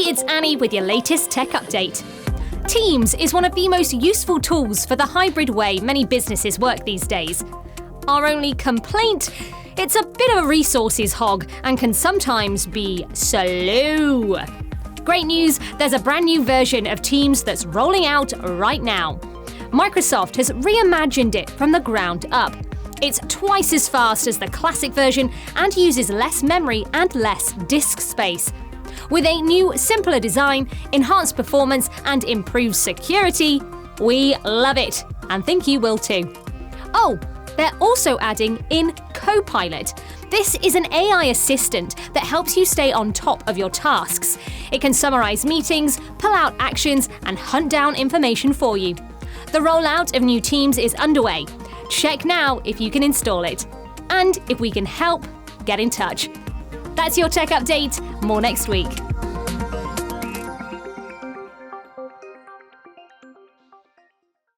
it's Annie with your latest tech update. Teams is one of the most useful tools for the hybrid way many businesses work these days. Our only complaint? It's a bit of a resources hog and can sometimes be slow. Great news, there's a brand new version of Teams that's rolling out right now. Microsoft has reimagined it from the ground up. It's twice as fast as the classic version and uses less memory and less disk space. With a new, simpler design, enhanced performance, and improved security, we love it, and think you will too. Oh, they're also adding in Copilot. This is an AI assistant that helps you stay on top of your tasks. It can summarize meetings, pull out actions, and hunt down information for you. The rollout of new Teams is underway. Check now if you can install it. And if we can help, get in touch. That's your tech update. More next week.